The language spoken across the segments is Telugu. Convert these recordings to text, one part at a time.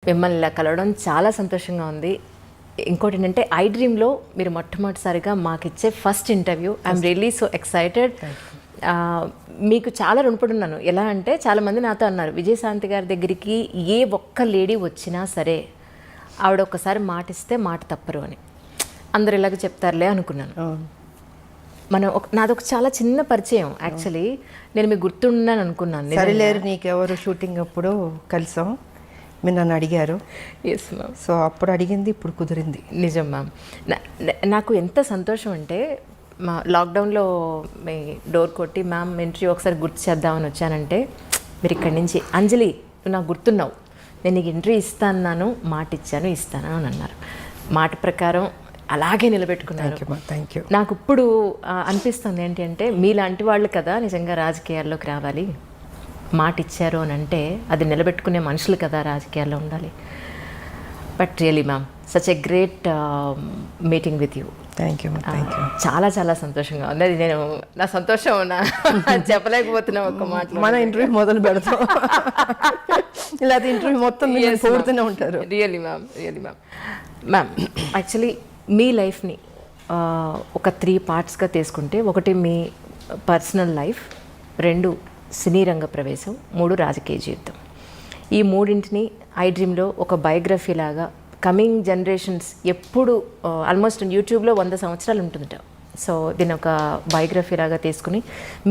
మిమ్మల్ని ఇలా కలవడం చాలా సంతోషంగా ఉంది. ఇంకోటి ఏంటంటే ఐ డ్రీమ్లో మీరు మొట్టమొదటిసారిగా మాకు ఇచ్చే first interview. I'm really so excited. మీకు చాలా రుణపడి ఉన్నాను. ఎలా అంటే చాలామంది నాతో అన్నారు, విజయశాంతి గారి దగ్గరికి ఏ ఒక్క లేడీ వచ్చినా సరే ఆవిడ ఒక్కసారి మాట ఇస్తే మాట తప్పరు అని. అందరు ఇలాగ చెప్తారులే అనుకున్నాను. నాదొక చాలా చిన్న పరిచయం. యాక్చువల్లీ నేను మీకు గుర్తున్నాను అనుకున్నాను. సరిలేరు నీకెవరు షూటింగ్ అప్పుడు కలిసాం, మీరు నన్ను అడిగారు. Yes ma'am. సో అప్పుడు అడిగింది ఇప్పుడు కుదిరింది. నిజం మ్యామ్. నాకు ఎంత సంతోషం అంటే మా లాక్డౌన్లో మీ డోర్ కొట్టి మ్యామ్ ఇంటర్వ్యూ ఒకసారి గుర్తు చేద్దామని వచ్చానంటే మీరు ఇక్కడి నుంచి అంజలి నువ్వు నాకు గుర్తున్నావు, నేను నీకు ఇంటర్వ్యూ ఇస్తాను, మాట ఇచ్చాను, ఇస్తాను అని అన్నారు. మాట ప్రకారం అలాగే నిలబెట్టుకున్నారు. Thank you. నాకు ఇప్పుడు అనిపిస్తుంది ఏంటి అంటే మీలాంటి వాళ్ళు కదా నిజంగా రాజకీయాల్లోకి రావాలి. మాట ఇచ్చారు అని అంటే అది నిలబెట్టుకునే మనుషులు కదా రాజకీయాల్లో ఉండాలి. But really ma'am such a great meeting with you. Thank you. చాలా చాలా సంతోషంగా ఉంది. అది నేను నా సంతోషం చెప్పలేకపోతున్నా ఒక మాట. మన ఇంటర్వ్యూ మొదలు పెడతాం ఇలా ఇంటర్వ్యూ మొత్తం పూర్తనే ఉంటారు. Really ma'am, really ma'am. Ma'am actually మీ లైఫ్ని ఒక 3 పార్ట్స్గా తీసుకుంటే, ఒకటి మీ పర్సనల్ లైఫ్, 2 సినీ రంగ ప్రవేశం, 3 రాజకీయ జీవితం. ఈ మూడింటిని ఐ డ్రీమ్లో ఒక బయోగ్రఫీ లాగా కమింగ్ జనరేషన్స్ ఎప్పుడు ఆల్మోస్ట్ యూట్యూబ్లో 100 సంవత్సరాలు ఉంటుందట. సో దీని ఒక బయోగ్రఫీ లాగా తీసుకుని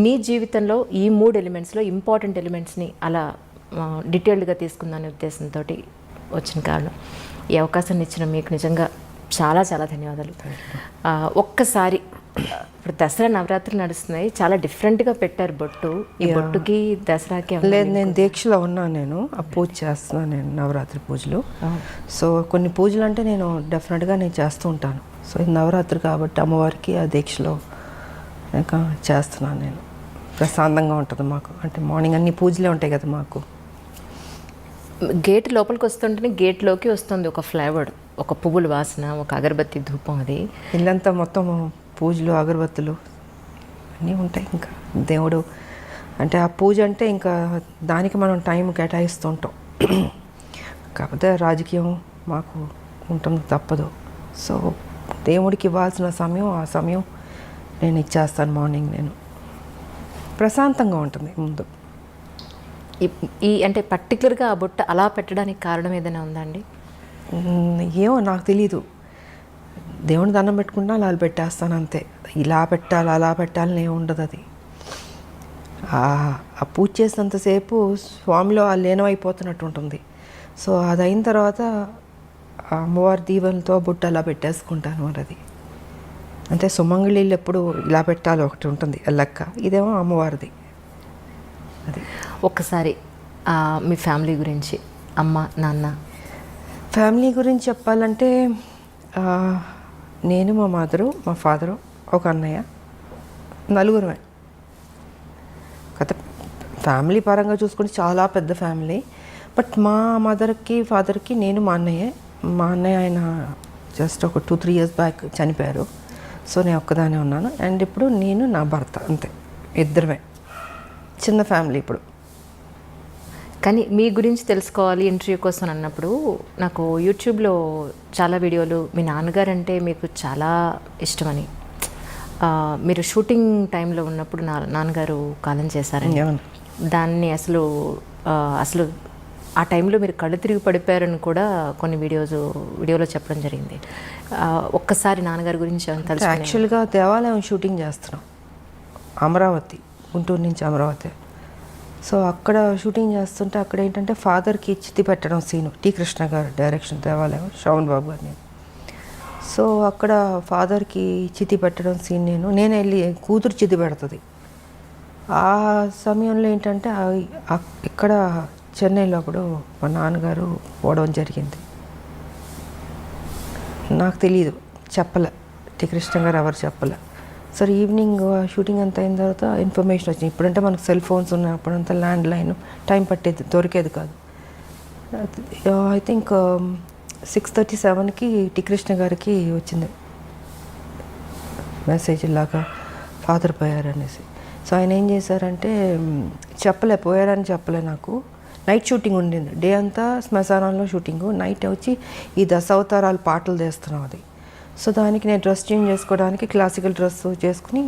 మీ జీవితంలో ఈ 3 ఎలిమెంట్స్లో ఇంపార్టెంట్ ఎలిమెంట్స్ని అలా డీటెయిల్డ్గా తీసుకుందనే ఉద్దేశంతో వచ్చిన కారణం. ఈ అవకాశాన్ని ఇచ్చిన మీకు నిజంగా చాలా చాలా ధన్యవాదాలు. ఒక్కసారి ఇప్పుడు దసరా నవరాత్రులు నడుస్తున్నాయి, చాలా డిఫరెంట్గా పెట్టారు బొట్టు. ఈ బొట్టుకి దసరాకి లేదు, నేను దీక్షలో ఉన్నాను. నేను ఆ పూజ చేస్తున్నాను, నేను నవరాత్రి పూజలు. సో కొన్ని పూజలు అంటే నేను డెఫినెట్గా నేను చేస్తూ ఉంటాను. సో ఇది నవరాత్రి కాబట్టి అమ్మవారికి ఆ దీక్షలో ఇంకా చేస్తున్నాను నేను. ప్రశాంతంగా ఉంటుంది మాకు, అంటే మార్నింగ్ అన్ని పూజలే ఉంటాయి కదా మాకు. గేట్ లోపలికి వస్తుంటేనే గేట్లోకి వస్తుంది ఒక ఫ్లేవర్, ఒక పువ్వుల వాసన, ఒక అగరబత్తి ధూపం. అది ఇల్లంతా మొత్తం పూజలు అగరబత్తులు అన్నీ ఉంటాయి. ఇంకా దేవుడు అంటే ఆ పూజ అంటే ఇంకా దానికి మనం టైం కేటాయిస్తుంటాం. కాకపోతే రాజకీయం మాకు ఉంటుంది, తప్పదు. సో దేవుడికి ఇవ్వాల్సిన సమయం ఆ సమయం నేను ఇచ్చేస్తాను. మార్నింగ్ నేను ప్రశాంతంగా ఉంటుంది ముందు. ఈ అంటే పర్టికులర్గా ఆ బొట్ట అలా పెట్టడానికి కారణం ఏదైనా ఉందా అండి? ఏమో నాకు తెలీదు. దేవుని దండం పెట్టుకుంటా అలా పెట్టేస్తాను అంతే. ఇలా పెట్టాలి అలా పెట్టాలని ఏమి ఉండదు. అది ఆ పూజ చేసినంతసేపు స్వామిలో ఆ లీనమైపోతున్నట్టు ఉంటుంది. సో అది అయిన తర్వాత అమ్మవారి దీవెనలతో బొట్టు అలా పెట్టేసుకుంటాను. మరి అది అంటే సుమంగళీళ్ళు ఎప్పుడు ఇలా పెట్టాలి ఒకటి ఉంటుంది లెక్క. ఇదేమో అమ్మవారిది. అది ఒక్కసారి మీ ఫ్యామిలీ గురించి, అమ్మ నాన్న. ఫ్యామిలీ గురించి చెప్పాలంటే నేను, మా మదరు, మా ఫాదరు, ఒక అన్నయ్య, నలుగురమే. ఫ్యామిలీ పరంగా చూసుకుంటే చాలా పెద్ద ఫ్యామిలీ. బట్ మా మదర్కి ఫాదర్కి నేను మా అన్నయ్య ఆయన జస్ట్ ఒక 2-3 ఇయర్స్ బ్యాక్ చనిపోయారు. సో నేను ఒక్కదానే ఉన్నాను. అండ్ ఇప్పుడు నేను నా భర్త, అంతే, ఇద్దరమే. చిన్న ఫ్యామిలీ ఇప్పుడు. కానీ మీ గురించి తెలుసుకోవాలి ఇంటర్వ్యూ కోసం అన్నప్పుడు నాకు యూట్యూబ్లో చాలా వీడియోలు మీ నాన్నగారు అంటే మీకు చాలా ఇష్టమని, మీరు షూటింగ్ టైంలో ఉన్నప్పుడు నాన్నగారు కాలం చేశారని, దాన్ని అసలు ఆ టైంలో మీరు కళ్ళు తిరిగి పడిపోయారని కూడా కొన్ని వీడియోలో చెప్పడం జరిగింది. ఒక్కసారి నాన్నగారి గురించి తెలుసు. యాక్చువల్గా దేవాలయం షూటింగ్ చేస్తున్నాం, అమరావతి, గుంటూరు నుంచి అమరావతి. సో అక్కడ షూటింగ్ చేస్తుంటే అక్కడ ఏంటంటే ఫాదర్కి చితి పెట్టడం సీను, టి కృష్ణ గారు డైరెక్షన్, దేవాలయం, శ్రవణ్ బాబు గారిని. సో అక్కడ ఫాదర్కి చితి పెట్టడం సీన్ నేను వెళ్ళి కూతురు చితి పెడుతుంది. ఆ సమయంలో ఏంటంటే ఇక్కడ చెన్నైలో అప్పుడు మా నాన్నగారు పోవడం జరిగింది. నాకు తెలియదు, చెప్పలే, టి కృష్ణ గారు ఎవరు చెప్పలే. సరే ఈవినింగ్ షూటింగ్ అంతా అయిన తర్వాత ఇన్ఫర్మేషన్ వచ్చింది. ఇప్పుడంటే మనకు సెల్ ఫోన్స్ ఉన్నాయి, అప్పుడంతా ల్యాండ్ లైన్, టైం పట్టేది, దొరికేది కాదు. ఐ థింక్ 6:37కి టి కృష్ణ గారికి వచ్చింది మెసేజ్, ఇలాగా ఫాదర్ పోయారనేసి. సో ఆయన ఏం చేశారంటే పోయారని చెప్పలే నాకు, నైట్ షూటింగ్ ఉండింది. డే అంతా శ్మశానంలో షూటింగు, నైట్ వచ్చి ఈ దశావతారాల పాటలు తీస్తున్నాం అది. సో దానికి నేను డ్రెస్ చేంజ్ చేసుకోవడానికి క్లాసికల్ డ్రెస్ చేసుకుని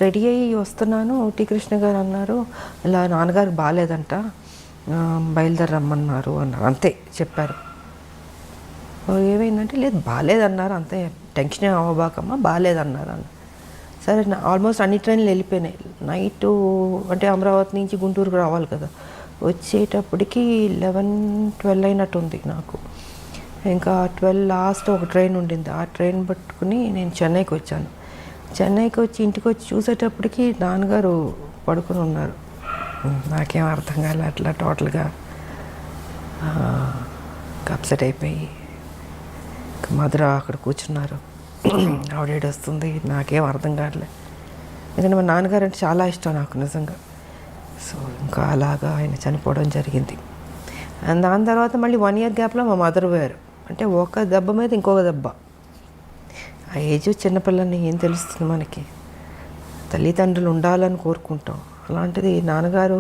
రెడీ అయ్యి వస్తున్నాను. టీ కృష్ణ గారు అన్నారు, ఇలా నాన్నగారు బాగాలేదంట, బయలుదేరమ్మన్నారు అన్నారు. అంతే చెప్పారు. ఏమైందంటే లేదు బాగాలేదన్నారు, అంతే టెన్షన్ అవ్వబాకమ్మా బాగాలేదన్నారు అన్న. సరే ఆల్మోస్ట్ అన్ని ట్రైన్లు వెళ్ళిపోయినాయి. నైటు అంటే అమరావతి నుంచి గుంటూరుకు రావాలి కదా, వచ్చేటప్పటికి 11-12 అయినట్టుంది నాకు. ఇంకా 12 లాస్ట్ ఒక ట్రైన్ ఉండింది, ఆ ట్రైన్ పట్టుకుని నేను చెన్నైకి వచ్చాను. చెన్నైకి వచ్చి ఇంటికి వచ్చి చూసేటప్పటికి నాన్నగారు పడుకుని ఉన్నారు. నాకేం అర్థం కాలే, అట్లా టోటల్గా అప్సెట్ అయిపోయి మధుర అక్కడ కూర్చున్నారు. ఆవిడేడు వస్తుంది, నాకేం అర్థం కావట్లే. ఎందుకంటే మా నాన్నగారు అంటే చాలా ఇష్టం నాకు నిజంగా. సో ఇంకా అలాగా ఆయన చనిపోవడం జరిగింది. అండ్ దాని తర్వాత మళ్ళీ 1 year గ్యాప్లో మా మదర్ పోయారు. అంటే ఒక దెబ్బ మీద ఇంకొక దెబ్బ. ఆ ఏజ్ చిన్నపిల్లని ఏం తెలుస్తుంది మనకి, తల్లిదండ్రులు ఉండాలని కోరుకుంటాం. అలాంటిది నాన్నగారు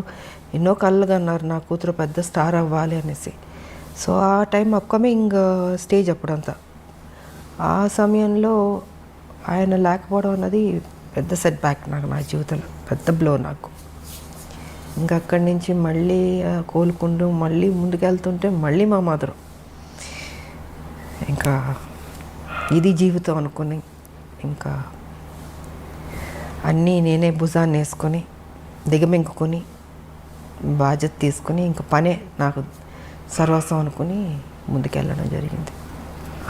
ఎన్నో కళ్ళుగా అన్నారు నా కూతురు పెద్ద స్టార్ అవ్వాలి అనేసి. సో ఆ టైం అప్కమింగ్ స్టేజ్ అప్పుడంతా. ఆ సమయంలో ఆయన లేకపోవడం అన్నది పెద్ద సెట్ బ్యాక్ నాకు, నా జీవితంలో పెద్ద బ్లో నాకు. ఇంకా అక్కడి నుంచి మళ్ళీ కోలుకుంటూ మళ్ళీ ముందుకెళ్తుంటే మళ్ళీ మా మదరు ఇంకా ఇది జీవితం అనుకుని ఇంకా అన్నీ నేనే భుజాన్ని వేసుకొని దిగమింగుకొని బాధ్యత తీసుకుని ఇంకా పనే నాకు సర్వస్వం అనుకుని ముందుకెళ్ళడం జరిగింది.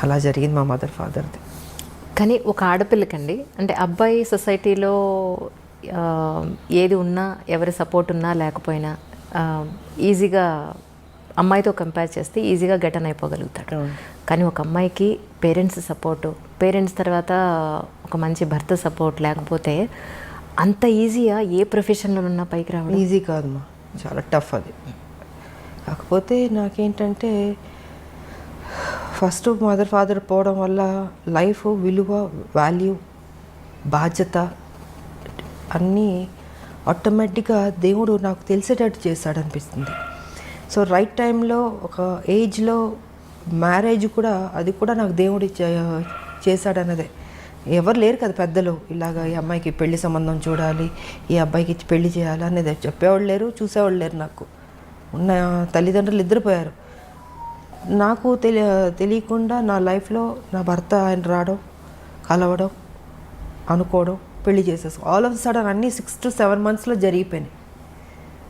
అలా జరిగింది మా మదర్ ఫాదర్ది. కానీ ఒక ఆడపిల్లకండి, అంటే అబ్బాయి సొసైటీలో ఏది ఉన్నా, ఎవరి సపోర్ట్ ఉన్నా లేకపోయినా ఈజీగా అమ్మాయితో కంపేర్ చేస్తే ఈజీగా గెటన్ అయిపోగలుగుతాడు. కానీ ఒక అమ్మాయికి పేరెంట్స్ సపోర్టు, పేరెంట్స్ తర్వాత ఒక మంచి భర్త సపోర్ట్ లేకపోతే అంత ఈజీగా ఏ ప్రొఫెషన్లో ఉన్నా పైకి రావడం ఈజీ కాదమ్మా, చాలా టఫ్ అది. కాకపోతే నాకేంటంటే ఫస్ట్ మదర్ ఫాదర్ పోవడం వల్ల లైఫ్ విలువ, వాల్యూ, బాధ్యత అన్నీ ఆటోమేటిక్గా దేవుడు నాకు తెలిసేటట్టు చేశాడు అనిపిస్తుంది. సో రైట్ టైంలో ఒక ఏజ్లో మ్యారేజ్ కూడా, అది కూడా నాకు దేవుడు చేశాడన్నదే. ఎవరు లేరు కదా పెద్దలు, ఇలాగ ఈ అమ్మాయికి పెళ్లి సంబంధం చూడాలి, ఈ అబ్బాయికి ఇచ్చి పెళ్లి చేయాలి అనేది చెప్పేవాళ్ళు లేరు, చూసేవాళ్ళు లేరు. నాకు ఉన్న తల్లిదండ్రులు ఇద్దరు నాకు తెలియకుండా నా లైఫ్లో నా భర్త ఆయన రావడం, కలవడం, అనుకోవడం, పెళ్లి చేసేసుకో ఆల్ ఆఫ్ సడన్ అన్నీ 6 to 7 monthsలో జరిగిపోయినాయి.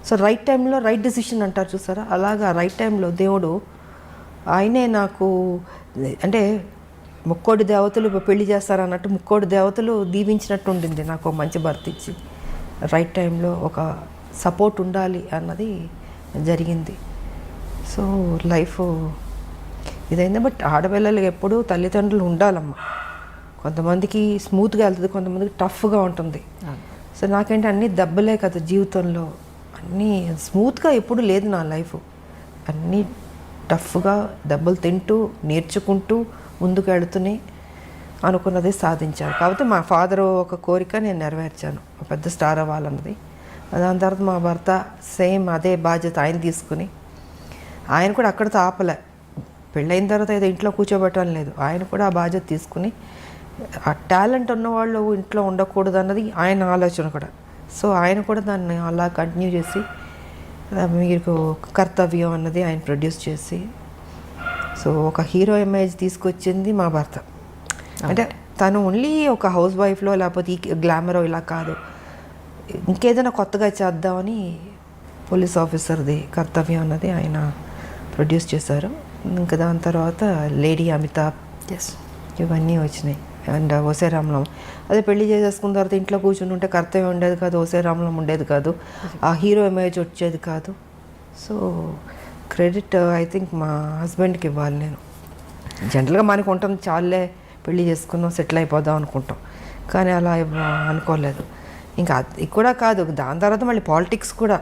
సో రైట్ టైంలో రైట్ డెసిషన్ అంటారు చూసారా, అలాగా రైట్ టైంలో దేవుడు ఆయనే నాకు, అంటే ముక్కోడి దేవతలు పెళ్లి చేస్తారన్నట్టు ముక్కోడి దేవతలు దీవించినట్టు ఉండింది నాకు మంచి భర్త ఇచ్చి. రైట్ టైంలో ఒక సపోర్ట్ ఉండాలి అన్నది జరిగింది. సో లైఫ్ ఇదైంది. బట్ ఆడపిల్లలకి ఎప్పుడూ తల్లిదండ్రులు ఉండాలమ్మా. కొంతమందికి స్మూత్గా వెళ్తుంది, కొంతమందికి టఫ్గా ఉంటుంది. సో నాకేంటి అన్నీ దెబ్బలే కదా జీవితంలో, అన్నీ స్మూత్గా ఎప్పుడు లేదు నా లైఫ్. అన్నీ టఫ్గా దెబ్బలు తింటూ నేర్చుకుంటూ ముందుకు వెళుతూనే అనుకున్నది సాధించాను. కాబట్టి మా ఫాదర్ ఒక కోరిక నేను నెరవేర్చాను, పెద్ద స్టార్ అవ్వాలన్నది. దాని తర్వాత మా భర్త సేమ్ అదే బాధ్యత ఆయన తీసుకుని, ఆయన కూడా అక్కడితో ఆపలే. పెళ్ళైన తర్వాత ఏదో ఇంట్లో కూర్చోబెట్టడం లేదు, ఆయన కూడా ఆ బాధ్యత తీసుకుని, ఆ టాలెంట్ ఉన్నవాళ్ళు ఇంట్లో ఉండకూడదు అన్నది ఆయన ఆలోచన కూడా. సో ఆయన కూడా దాన్ని అలా కంటిన్యూ చేసి మీకు కర్తవ్యం అన్నది ఆయన ప్రొడ్యూస్ చేసి, సో ఒక హీరో ఇమేజ్ తీసుకొచ్చింది మా భర్త. అంటే తను ఓన్లీ ఒక హౌస్ వైఫ్లో లేకపోతే ఈ గ్లామరో ఇలా కాదు, ఇంకేదైనా కొత్తగా చేద్దామని పోలీస్ ఆఫీసర్ది కర్తవ్యం అన్నది ఆయన ప్రొడ్యూస్ చేశారు. ఇంకా దాని తర్వాత లేడీ అమితాబ్, ఇవన్నీ వచ్చినాయి. అండ్ ఓసే రామలం అదే పెళ్లి చేసేసుకున్న తర్వాత ఇంట్లో కూర్చుని ఉంటే కర్తవ్యం ఉండేది కాదు, ఓసే రామలం ఉండేది కాదు, ఆ హీరో ఇమేజ్ వచ్చేది కాదు. సో క్రెడిట్ ఐ థింక్ మా హస్బెండ్కి ఇవ్వాలి నేను. జనరల్గా మనకు ఉంటుంది చాలే పెళ్లి చేసుకున్నాం సెటిల్ అయిపోదాం అనుకుంటాం, కానీ అలా అనుకోలేదు. ఇంకా అది కూడా కాదు, దాని తర్వాత మళ్ళీ పాలిటిక్స్ కూడా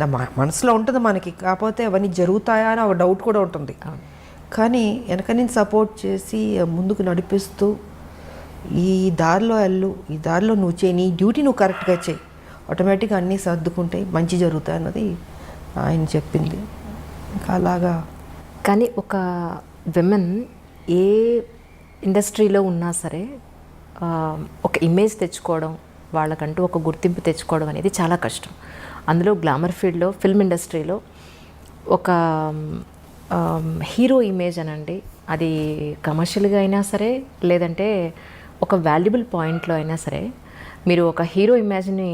నా మనసులో ఉంటుంది మనకి, కాకపోతే అవన్నీ జరుగుతాయా అని ఒక డౌట్ కూడా ఉంటుంది. కానీ వెనక నేను సపోర్ట్ చేసి ముందుకు నడిపిస్తూ ఈ దారిలో వెళ్ళు, ఈ దారిలో నువ్వు చేయి, నీ డ్యూటీ నువ్వు కరెక్ట్గా చేయి, ఆటోమేటిక్గా అన్నీ సర్దుకుంటాయి, మంచి జరుగుతాయి అన్నది ఆయన చెప్పింది. ఇంకా అలాగా కానీ ఒక విమెన్ ఏ ఇండస్ట్రీలో ఉన్నా సరే ఒక ఇమేజ్ తెచ్చుకోవడం, వాళ్ళకంటూ ఒక గుర్తింపు తెచ్చుకోవడం అనేది చాలా కష్టం. అందులో గ్లామర్ ఫీల్డ్లో, ఫిల్మ్ ఇండస్ట్రీలో ఒక హీరో ఇమేజ్ అనండి, అది కమర్షియల్గా అయినా సరే లేదంటే ఒక వాల్యుబుల్ పాయింట్లో అయినా సరే, మీరు ఒక హీరో ఇమేజ్ని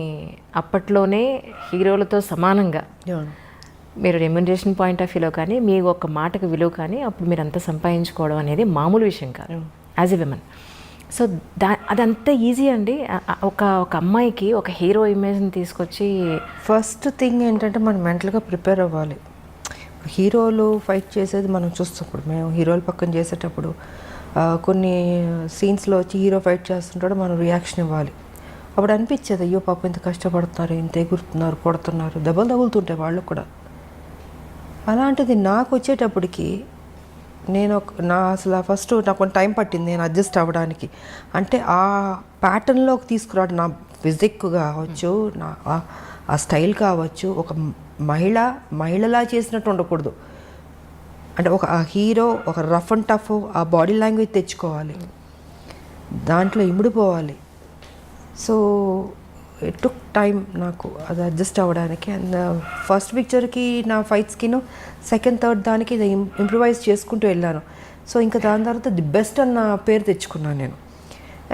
అప్పట్లోనే హీరోలతో సమానంగా మీరు రెమ్యునరేషన్ పాయింట్ ఆఫ్ వ్యూలో కానీ మీ ఒక మాటకు విలువ కానీ అప్పుడు మీరు అంతా సంపాదించుకోవడం అనేది మామూలు విషయం కాదు యాజ్ ఎ విమెన్. సో అదంతా ఈజీ అండి. ఒక అమ్మాయికి ఒక హీరో ఇమేజ్ని తీసుకొచ్చి ఫస్ట్ థింగ్ ఏంటంటే మనం మెంటల్గా ప్రిపేర్ అవ్వాలి. హీరోలు ఫైట్ చేసేది మనం చూస్తున్నప్పుడు, మేము హీరోలు పక్కన చేసేటప్పుడు కొన్ని సీన్స్లో వచ్చి హీరో ఫైట్ చేస్తుంటాడు, మనం రియాక్షన్ ఇవ్వాలి. అప్పుడు అనిపించేది అయ్యో పాపం ఇంత కష్టపడుతున్నారు, ఇంత ఎగురుతున్నారు, కొడుతున్నారు, దెబ్బలు తగులుతుంటాయి వాళ్ళు కూడా. అలాంటిది నాకు వచ్చేటప్పటికి అసలు ఫస్ట్ నాకు కొంచెం టైం పట్టింది నేను అడ్జస్ట్ అవ్వడానికి. అంటే ఆ ప్యాటర్న్లోకి తీసుకురావడం, నా ఫిజిక్ కావచ్చు, నా ఆ స్టైల్ కావచ్చు, ఒక మహిళలా చేసినట్టు ఉండకూడదు. అంటే ఒక హీరో ఒక రఫ్ అండ్ టఫ్ ఆ బాడీ లాంగ్వేజ్ తెచ్చుకోవాలి, దాంట్లో ఇమిడిపోవాలి. సో ఇట్ టుక్ టైం నాకు అది అడ్జస్ట్ అవ్వడానికి. అండ్ ఫస్ట్ పిక్చర్కి నా ఫైట్స్కిను సెకండ్ థర్డ్ దానికి ఇది ఇంప్రూవైజ్ చేసుకుంటూ వెళ్ళాను. సో ఇంకా దాని తర్వాత ది బెస్ట్ అన్న పేరు తెచ్చుకున్నాను నేను.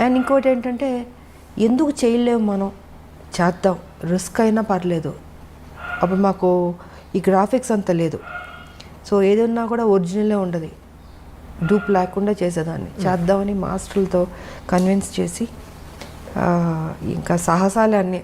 అండ్ ఇంకోటి ఏంటంటే ఎందుకు చేయలేము, మనం చేద్దాం, రిస్క్ అయినా పర్లేదు. అప్పుడు మాకు ఈ గ్రాఫిక్స్ అంత లేదు, సో ఏదన్నా కూడా ఒరిజినలే ఉండదు, డూప్ లేకుండా చేసేదాన్ని. చేద్దామని మాస్టర్లతో కన్విన్స్ చేసి ఇంకా సాహసాలే అన్నీ